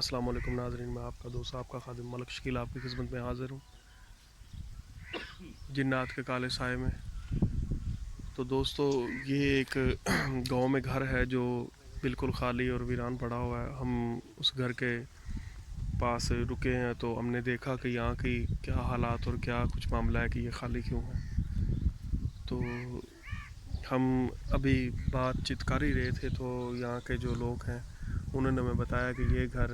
السلام علیکم ناظرین، میں آپ کا دوست آپ کا خادم ملک شکیل آپ کی خدمت میں حاضر ہوں جنات کے کالے سائے میں۔ تو دوستو، یہ ایک گاؤں میں گھر ہے جو بالکل خالی اور ویران پڑا ہوا ہے۔ ہم اس گھر کے پاس رکے ہیں تو ہم نے دیکھا کہ یہاں کی کیا حالات اور کیا کچھ معاملہ ہے کہ یہ خالی کیوں ہے۔ تو ہم ابھی بات چیت کر ہی رہے تھے تو یہاں کے جو لوگ ہیں انہوں نے ہمیں بتایا کہ یہ گھر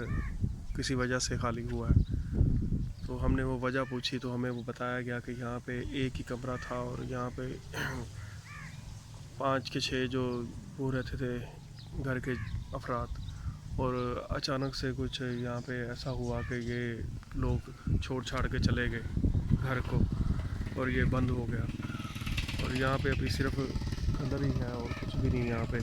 کسی وجہ سے خالی ہوا ہے۔ تو ہم نے وہ وجہ پوچھی تو ہمیں وہ بتایا گیا کہ یہاں پہ ایک ہی کمرہ تھا اور یہاں پہ 5 کے 6 جو وہ رہتے تھے گھر کے افراد، اور اچانک سے کچھ یہاں پہ ایسا ہوا کہ یہ لوگ چھوڑ چھاڑ کے چلے گئے گھر کو اور یہ بند ہو گیا، اور یہاں پہ ابھی صرف کھنڈر ہی ہے اور کچھ بھی نہیں یہاں پہ۔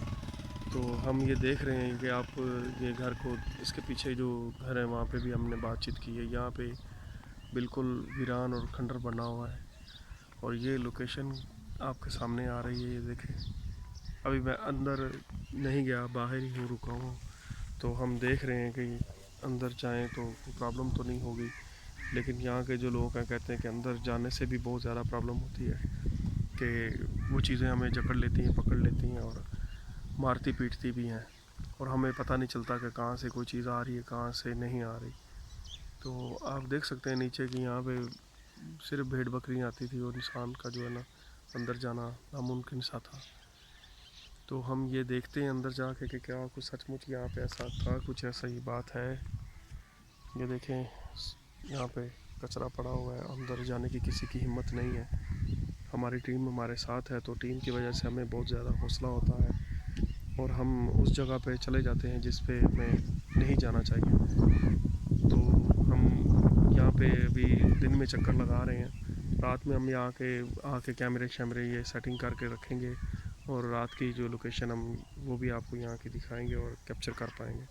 تو ہم یہ دیکھ رہے ہیں کہ آپ یہ گھر کو، اس کے پیچھے جو گھر ہے وہاں پہ بھی ہم نے بات چیت کی ہے، یہاں پہ بالکل ویران اور کھنڈر بنا ہوا ہے، اور یہ لوکیشن آپ کے سامنے آ رہی ہے، یہ دیکھیں۔ ابھی میں اندر نہیں گیا، باہر ہی ہوں، رکا ہوں، تو ہم دیکھ رہے ہیں کہ اندر جائیں تو کوئی پرابلم تو نہیں ہوگی، لیکن یہاں کے جو لوگ ہیں کہتے ہیں کہ اندر جانے سے بھی بہت زیادہ پرابلم ہوتی ہے کہ وہ چیزیں ہمیں جکڑ لیتی ہیں، پکڑ لیتی ہیں اور مارتی پیٹتی بھی ہیں، اور ہمیں پتہ نہیں چلتا کہ کہاں سے کوئی چیز آ رہی ہے کہاں سے نہیں آ رہی۔ تو آپ دیکھ سکتے ہیں نیچے کہ یہاں پہ صرف بھیڑ بکریاں آتی تھی اور انسان کا جو ہے نا اندر جانا ناممکن سا تھا۔ تو ہم یہ دیکھتے ہیں اندر جا کے کہ کیا کچھ سچ مچ یہاں پہ ایسا تھا، کچھ ایسا ہی بات ہے۔ یہ دیکھیں یہاں پہ کچرا پڑا ہوا ہے، اندر جانے کی کسی کی ہمت نہیں ہے۔ ہماری ٹیم ہمارے ساتھ ہے تو ٹیم کی وجہ سے ہمیں بہت زیادہ حوصلہ ہوتا ہے اور ہم اس جگہ پہ چلے جاتے ہیں جس پہ ہمیں نہیں جانا چاہیے۔ تو ہم یہاں پہ ابھی دن میں چکر لگا رہے ہیں، رات میں ہم یہاں کے آ کے کیمرے شیمرے یہ سیٹنگ کر کے رکھیں گے، اور رات کی جو لوکیشن ہم وہ بھی آپ کو یہاں کی دکھائیں گے اور کیپچر کر پائیں گے۔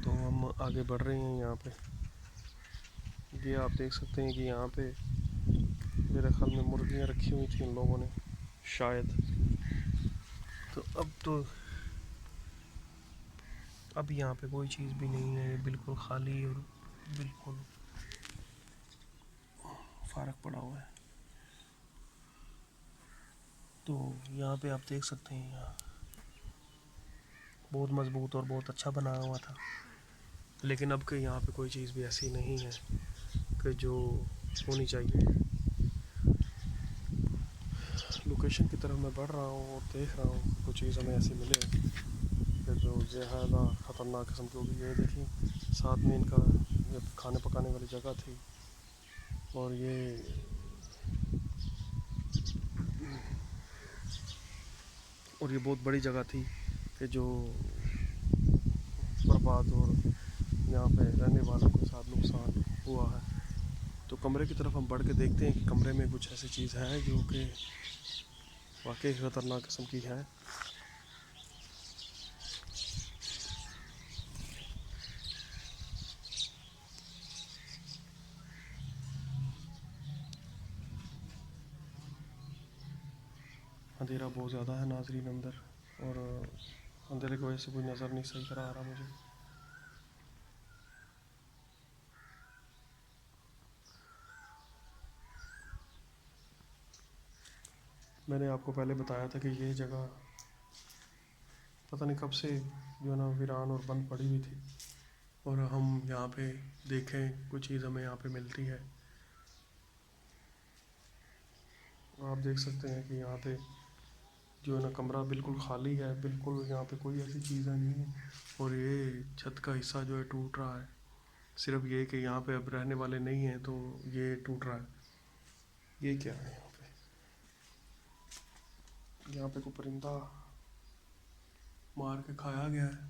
تو ہم آگے بڑھ رہے ہیں یہاں پہ، یہ آپ دیکھ سکتے ہیں کہ یہاں پہ میرے خیال میں مرغیاں رکھی ہوئی تھیں ان لوگوں نے شاید۔ تو اب یہاں پہ کوئی چیز بھی نہیں ہے، بالکل خالی اور بالکل فارغ پڑا ہوا ہے۔ تو یہاں پہ آپ دیکھ سکتے ہیں یہاں بہت مضبوط اور بہت اچھا بنا ہوا تھا، لیکن اب کہ یہاں پہ کوئی چیز بھی ایسی نہیں ہے کہ جو ہونی چاہیے۔ لوکیشن کی طرف میں بڑھ رہا ہوں اور دیکھ رہا ہوں کہ کوئی چیز ہمیں ایسی ملے کہ جو زیادہ خطرناک قسم کی ہوگی۔ یہ دیکھیں ساتھ میں ان کا یہ کھانے پکانے والی جگہ تھی، اور یہ بہت بڑی جگہ تھی کہ جو برباد اور یہاں پہ رہنے والوں کے ساتھ نقصان ہوا ہے۔ تو کمرے کی طرف ہم بڑھ کے دیکھتے ہیں کہ کمرے میں کچھ ایسی چیز ہے جو کہ واقعی خطرناک قسم کی ہے۔ اندھیرا بہت زیادہ ہے ناظرین اندر، اور اندھیرے کی وجہ سے کوئی نظر نہیں صحیح کرا آ رہا مجھے۔ میں نے آپ کو پہلے بتایا تھا کہ یہ جگہ پتہ نہیں کب سے جو ہے نا ویران اور بند پڑی ہوئی تھی، اور ہم یہاں پہ دیکھیں کوئی چیز ہمیں یہاں پہ ملتی ہے۔ آپ دیکھ سکتے ہیں کہ یہاں پہ جو ہے نا کمرہ بالکل خالی ہے، بالکل یہاں پہ کوئی ایسی چیزیں نہیں ہیں، اور یہ چھت کا حصہ جو ہے ٹوٹ رہا ہے، صرف یہ کہ یہاں پہ اب رہنے والے نہیں ہیں تو یہ ٹوٹ رہا ہے۔ یہ کیا ہے یہاں پہ؟ یہاں پہ کوئی پرندہ مار کے کھایا گیا ہے۔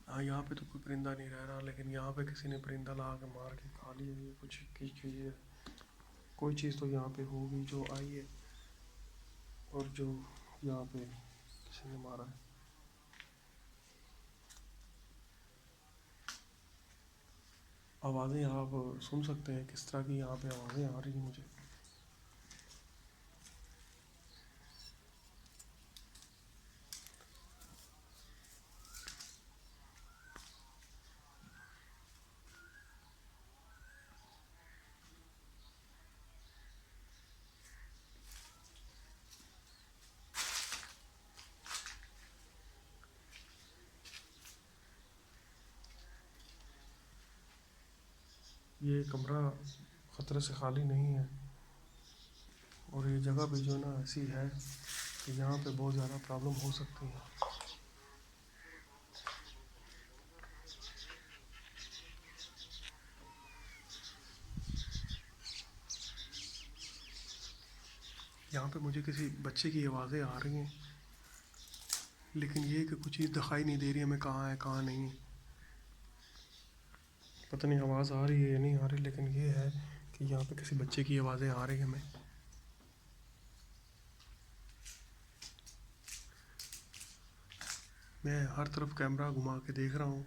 ہاں یہاں پہ تو کوئی پرندہ نہیں رہ رہا، لیکن یہاں پہ کسی نے پرندہ لا کے مار کے کھا لیا۔ یہ کچھ چیز ہے، کوئی چیز تو یہاں پہ ہوگی جو آئی ہے اور جو یہاں پہ کسی نے مارا ہے۔ آوازیں آپ سن سکتے ہیں کس طرح کی یہاں پہ آوازیں آ رہی ہیں مجھے۔ یہ کمرہ خطرے سے خالی نہیں ہے، اور یہ جگہ بھی جو ہے نا ایسی ہے کہ یہاں پہ بہت زیادہ پرابلم ہو سکتی ہے۔ یہاں پہ مجھے کسی بچے کی آوازیں آ رہی ہیں، لیکن یہ کہ کچھ چیز دکھائی نہیں دے رہی ہمیں کہاں ہے کہاں نہیں۔ پتہ نہیں آواز آ رہی ہے یا نہیں آ رہی، لیکن یہ ہے کہ یہاں پہ کسی بچے کی آوازیں آ رہی ہیں ہمیں۔ میں ہر طرف کیمرہ گھما کے دیکھ رہا ہوں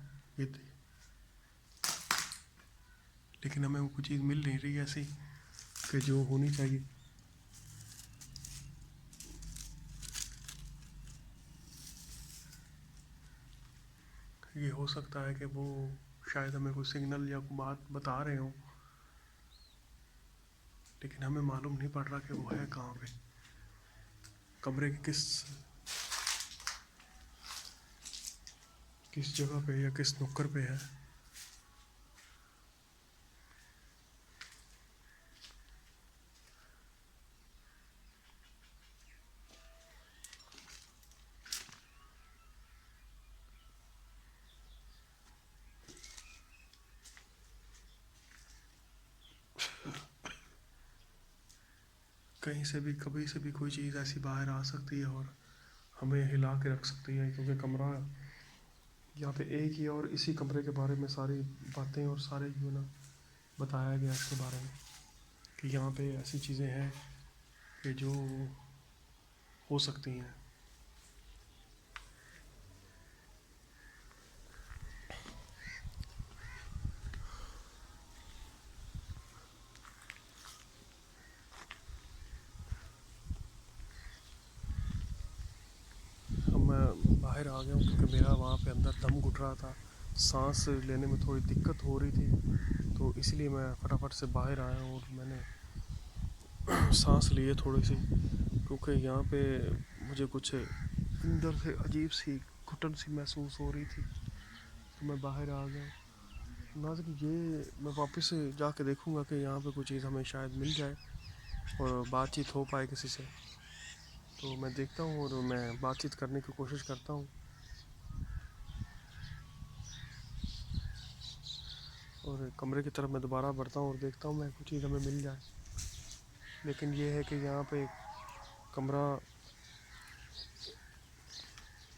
لیکن ہمیں وہ کچھ چیز مل نہیں رہی ایسی کہ جو ہونی چاہیے۔ یہ ہو سکتا ہے کہ وہ شاید ہمیں کوئی سگنل یا کوئی بات بتا رہے ہوں، لیکن ہمیں معلوم نہیں پڑ رہا کہ وہ ہے کہاں پہ، کمرے کی کس جگہ پہ یا کس نکر پہ ہے۔ کہیں سے بھی کبھی سے بھی کوئی چیز ایسی باہر آ سکتی ہے اور ہمیں ہلا کے رکھ سکتی ہے، کیونکہ کمرہ یہاں پہ ایک ہی، اور اسی کمرے کے بارے میں ساری باتیں اور سارے جو نا بتایا گیا اس کے بارے میں کہ یہاں پہ ایسی چیزیں ہیں کہ جو ہو سکتی ہیں۔ میں باہر آ گیا ہوں کیونکہ میرا وہاں پہ اندر دم گھٹ رہا تھا، سانس لینے میں تھوڑی دقت ہو رہی تھی، تو اس لیے میں فٹافٹ سے باہر آیا ہوں اور میں نے سانس لی ہے تھوڑی سی، کیونکہ یہاں پہ مجھے کچھ اندر سے عجیب سی گھٹن سی محسوس ہو رہی تھی، تو میں باہر آ گیا ہوں۔ ناظرین، یہ میں واپس سے جا کے دیکھوں گا کہ یہاں پہ کوئی چیز ہمیں شاید مل جائے اور بات چیت ہو پائے کسی سے، تو میں دیکھتا ہوں اور میں بات چیت کرنے کی کوشش کرتا ہوں، اور کمرے کی طرف میں دوبارہ بڑھتا ہوں اور دیکھتا ہوں میں کوئی چیز ہمیں مل جائے۔ لیکن یہ ہے کہ یہاں پہ کمرہ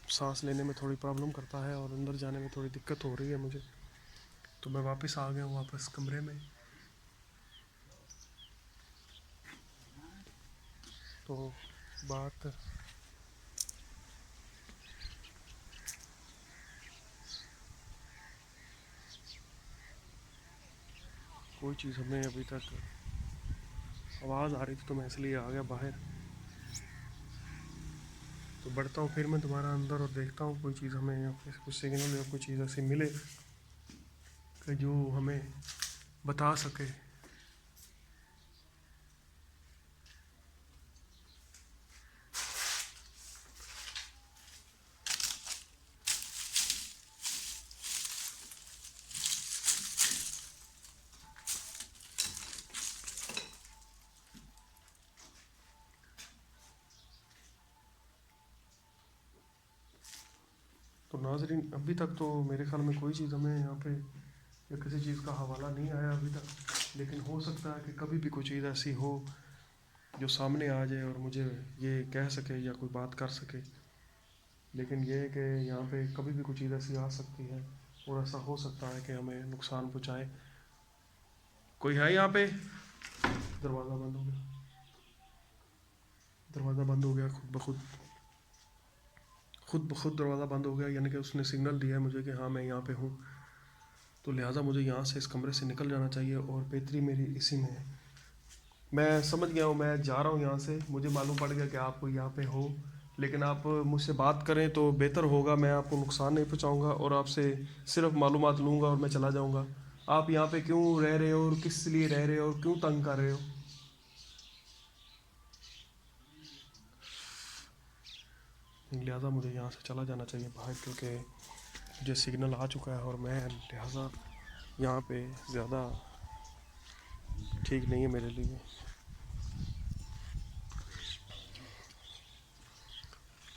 سانس لینے میں تھوڑی پرابلم کرتا ہے اور اندر جانے میں تھوڑی دقت ہو رہی ہے مجھے، تو میں واپس آ گیا ہوں واپس کمرے میں۔ تو بات کوئی چیز ہمیں ابھی تک آواز آ رہی تھی تو میں اس لیے آ گیا باہر، تو بڑھتا ہوں پھر میں دوبارہ اندر اور دیکھتا ہوں کوئی چیز ہمیں کچھ سگنل یا کوئی چیز ایسی ملے کہ جو ہمیں بتا سکے۔ تو ناظرین، ابھی تک تو میرے خیال میں کوئی چیز ہمیں یہاں پہ یا کسی چیز کا حوالہ نہیں آیا ابھی تک، لیکن ہو سکتا ہے کہ کبھی بھی کوئی چیز ایسی ہو جو سامنے آ جائے اور مجھے یہ کہہ سکے یا کوئی بات کر سکے، لیکن یہ ہے کہ یہاں پہ کبھی بھی کوئی چیز ایسی آ سکتی ہے اور ایسا ہو سکتا ہے کہ ہمیں نقصان پہنچائے۔ کوئی ہے یہاں پہ؟ دروازہ بند ہو گیا، دروازہ بند ہو گیا خود بخود دروازہ بند ہو گیا، یعنی کہ اس نے سگنل دیا ہے مجھے کہ ہاں میں یہاں پہ ہوں، تو لہٰذا مجھے یہاں سے اس کمرے سے نکل جانا چاہیے، اور بہتری میری اسی میں ہے۔ میں سمجھ گیا ہوں، میں جا رہا ہوں یہاں سے، مجھے معلوم پڑ گیا کہ آپ کو یہاں پہ ہو، لیکن آپ مجھ سے بات کریں تو بہتر ہوگا، میں آپ کو نقصان نہیں پہنچاؤں گا اور آپ سے صرف معلومات لوں گا اور میں چلا جاؤں گا۔ آپ یہاں پہ کیوں رہ رہے ہو اور کس لیے رہ رہے ہو اور کیوں تنگ کر رہے ہو؟ لہٰذا مجھے یہاں سے چلا جانا چاہیے باہر، کیونکہ مجھے سگنل آ چکا ہے اور میں لہٰذا یہاں پہ زیادہ ٹھیک نہیں ہے میرے لیے.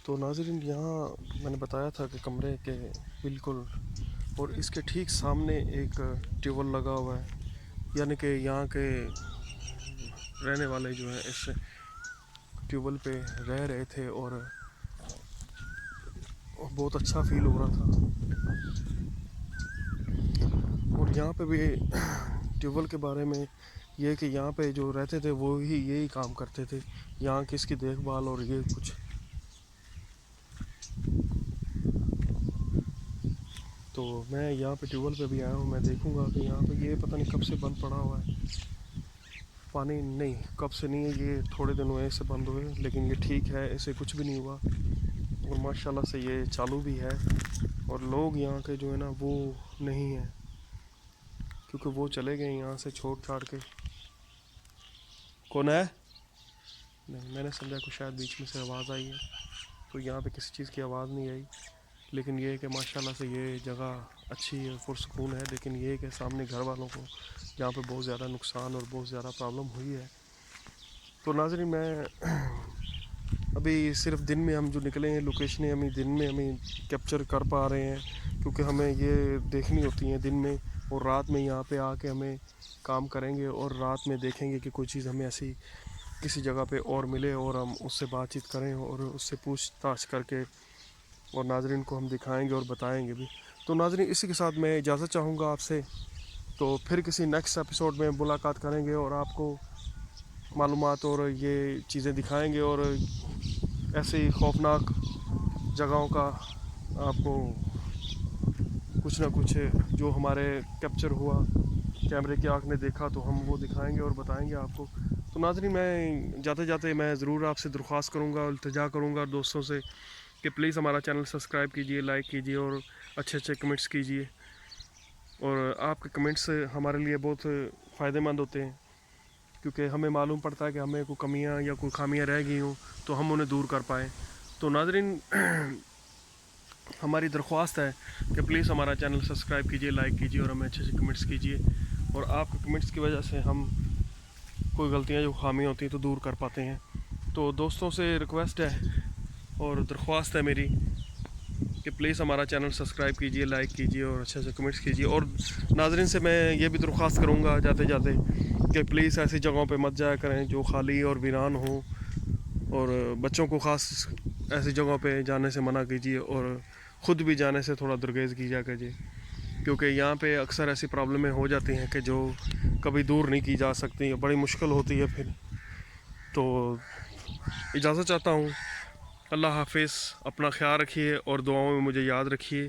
تو ناظرین یہاں میں نے بتایا تھا کہ کمرے کے بالکل اور اس کے ٹھیک سامنے ایک ٹیوبل لگا ہوا ہے، یعنی کہ یہاں کے رہنے والے جو ہیں اس ٹیوبل پہ رہ رہے تھے اور بہت اچھا فیل ہو رہا تھا. اور یہاں پہ بھی ٹیوبل کے بارے میں یہ کہ یہاں پہ جو رہتے تھے وہ ہی یہی کام کرتے تھے، یہاں کی اس کی دیکھ بھال اور یہ کچھ. تو میں یہاں پہ ٹیوبل پہ بھی آیا ہوں، میں دیکھوں گا کہ یہاں پہ یہ پتہ نہیں کب سے بند پڑا ہوا ہے پانی. نہیں کب سے نہیں ہے، یہ تھوڑے دن ہوئے سے بند ہوئے، لیکن یہ ٹھیک ہے، اسے کچھ بھی نہیں ہوا اور ماشاء اللہ سے یہ چالو بھی ہے. اور لوگ یہاں کے جو ہے نا وہ نہیں ہیں، کیونکہ وہ چلے گئے یہاں سے چھوڑ چھاڑ کے. کون ہے؟ نہیں، میں نے سمجھا کہ شاید بیچ میں سے آواز آئی ہے، تو یہاں پہ کسی چیز کی آواز نہیں آئی. لیکن یہ ہے کہ ماشاءاللہ سے یہ جگہ اچھی ہے، پرسکون ہے. لیکن یہ ہے کہ سامنے گھر والوں کو جہاں پہ بہت زیادہ نقصان اور بہت زیادہ پرابلم ہوئی ہے. تو ناظرین میں ابھی صرف دن میں ہم جو نکلے ہیں لوکیشنیں ہمیں دن میں ہمیں کیپچر کر پا رہے ہیں، کیونکہ ہمیں یہ دیکھنی ہوتی ہیں دن میں، اور رات میں یہاں پہ آ کے ہمیں کام کریں گے اور رات میں دیکھیں گے کہ کوئی چیز ہمیں ایسی کسی جگہ پہ اور ملے اور ہم اس سے بات چیت کریں اور اس سے پوچھ تاچھ کر کے اور ناظرین کو ہم دکھائیں گے اور بتائیں گے بھی. تو ناظرین اسی کے ساتھ میں اجازت چاہوں گا آپ سے. تو پھر کسی نیکسٹ ایپیسوڈ میں ملاقات کریں گے اور آپ کو معلومات اور یہ چیزیں دکھائیں گے اور ایسے ہی خوفناک جگہوں کا آپ کو کچھ نہ کچھ جو ہمارے کیپچر ہوا، کیمرے کی آنکھ نے دیکھا، تو ہم وہ دکھائیں گے اور بتائیں گے آپ کو. تو ناظرین میں جاتے جاتے میں ضرور آپ سے درخواست کروں گا، التجا کروں گا دوستوں سے کہ پلیز ہمارا چینل سبسکرائب کیجئے، لائک کیجئے اور اچھے اچھے کمنٹس کیجئے. اور آپ کے کمنٹس ہمارے لیے بہت فائدہ مند ہوتے ہیں، کیونکہ ہمیں معلوم پڑتا ہے کہ ہمیں کوئی کمیاں یا کوئی خامیاں رہ گئی ہوں تو ہم انہیں دور کر پائیں. تو ناظرین ہماری درخواست ہے کہ پلیز ہمارا چینل سبسکرائب کیجئے، لائک کیجئے اور ہمیں اچھے سے کمنٹس کیجئے. اور آپ کے کمنٹس کی وجہ سے ہم کوئی غلطیاں جو خامیاں ہوتی ہیں تو دور کر پاتے ہیں. تو دوستوں سے ریکویسٹ ہے اور درخواست ہے میری کہ پلیز ہمارا چینل سبسکرائب کیجئے، لائک کیجئے اور اچھے سے کمنٹس کیجئے. اور ناظرین سے میں یہ بھی درخواست کروں گا جاتے جاتے کہ پلیز ایسی جگہوں پہ مت جایا کریں جو خالی اور ویران ہوں، اور بچوں کو خاص ایسی جگہوں پہ جانے سے منع کیجیے اور خود بھی جانے سے تھوڑا درگیز کیا کیجیے، کیونکہ یہاں پہ اکثر ایسی پرابلمیں ہو جاتی ہیں کہ جو کبھی دور نہیں کی جا سکتی، بڑی مشکل ہوتی ہے پھر. تو اجازت چاہتا ہوں. اللہ حافظ، اپنا خیال رکھیے اور دعاؤں میں مجھے یاد رکھیے.